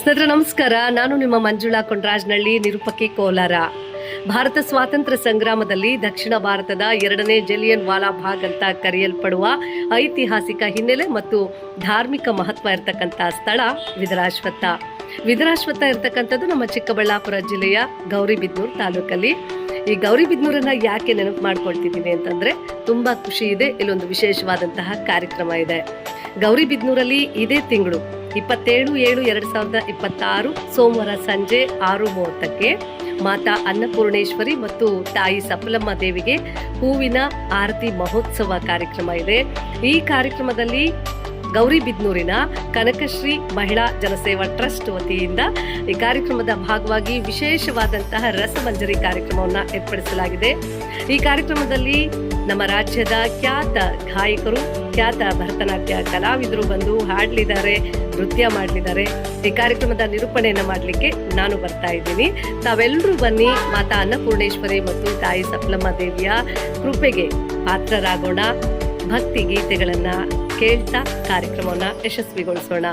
ಸ್ನೇಹಿತರೆ ನಮಸ್ಕಾರ. ನಾನು ನಿಮ್ಮ ಮಂಜುಳಾ ಕೊಂಡ್ರಾಜ್ನಳ್ಳಿ, ನಿರೂಪಕಿ, ಕೋಲಾರ. ಭಾರತ ಸ್ವಾತಂತ್ರ್ಯ ಸಂಗ್ರಾಮದಲ್ಲಿ ದಕ್ಷಿಣ ಭಾರತದ ಎರಡನೇ ಜಲಿಯನ್ ವಾಲಾ ಬಾಗ್ ಅಂತ ಕರೆಯಲ್ಪಡುವ ಐತಿಹಾಸಿಕ ಹಿನ್ನೆಲೆ ಮತ್ತು ಧಾರ್ಮಿಕ ಮಹತ್ವ ಇರತಕ್ಕಂಥ ಸ್ಥಳ ವಿದರಾಶ್ವತ್ಥ. ವಿದರಾಶ್ವತ್ಥ ಇರತಕ್ಕಂಥದ್ದು ನಮ್ಮ ಚಿಕ್ಕಬಳ್ಳಾಪುರ ಜಿಲ್ಲೆಯ ಗೌರಿಬಿದನೂರು ತಾಲೂಕಲ್ಲಿ. ಈ ಗೌರಿಬಿದನೂರನ್ನ ಯಾಕೆ ನೆನಪು ಮಾಡ್ಕೊಳ್ತಿದ್ದೀನಿ ಅಂತಂದ್ರೆ ತುಂಬಾ ಖುಷಿ ಇದೆ. ಇಲ್ಲೊಂದು ವಿಶೇಷವಾದಂತಹ ಕಾರ್ಯಕ್ರಮ ಇದೆ. ಗೌರಿಬಿದನೂರಲ್ಲಿ ಇದೇ ತಿಂಗಳು 27/7/2026 ಸೋಮವಾರ ಸಂಜೆ 6:30ಕ್ಕೆ ಮಾತಾ ಅನ್ನಪೂರ್ಣೇಶ್ವರಿ ಮತ್ತು ತಾಯಿ ಸಫಲಮ್ಮ ದೇವಿಗೆ ಹೂವಿನ ಆರತಿ ಮಹೋತ್ಸವ ಕಾರ್ಯಕ್ರಮ ಇದೆ. ಈ ಕಾರ್ಯಕ್ರಮದಲ್ಲಿ ಗೌರಿಬಿದನೂರಿನ ಕನಕಶ್ರೀ ಮಹಿಳಾ ಜನಸೇವಾ ಟ್ರಸ್ಟ್ ವತಿಯಿಂದ ಈ ಕಾರ್ಯಕ್ರಮದ ಭಾಗವಾಗಿ ವಿಶೇಷವಾದಂತಹ ರಸಮಂಜರಿ ಕಾರ್ಯಕ್ರಮವನ್ನು ಏರ್ಪಡಿಸಲಾಗಿದೆ. ಈ ಕಾರ್ಯಕ್ರಮದಲ್ಲಿ ನಮ್ಮ ರಾಜ್ಯದ ಖ್ಯಾತ ಗಾಯಕರು, ಖ್ಯಾತ ಭರತನಾಟ್ಯ ಕಲಾವಿದರು ಬಂದು ಹಾಡಲಿದ್ದಾರೆ, ನೃತ್ಯ ಮಾಡಲಿದ್ದಾರೆ. ಈ ಕಾರ್ಯಕ್ರಮದ ನಿರೂಪಣೆಯನ್ನು ಮಾಡಲಿಕ್ಕೆ ನಾನು ಬರ್ತಾ ಇದ್ದೀನಿ. ತಾವೆಲ್ಲರೂ ಬನ್ನಿ, ಮಾತಾ ಅನ್ನಪೂರ್ಣೇಶ್ವರಿ ಮತ್ತು ತಾಯಿ ಸಫಲಮ್ಮ ದೇವಿಯ ಕೃಪೆಗೆ ಪಾತ್ರರಾಗೋಣ. ಭಕ್ತಿ ಗೀತೆಗಳನ್ನ ಕೇಳ್ತಾ ಕಾರ್ಯಕ್ರಮವನ್ನು ಯಶಸ್ವಿಗೊಳಿಸೋಣ.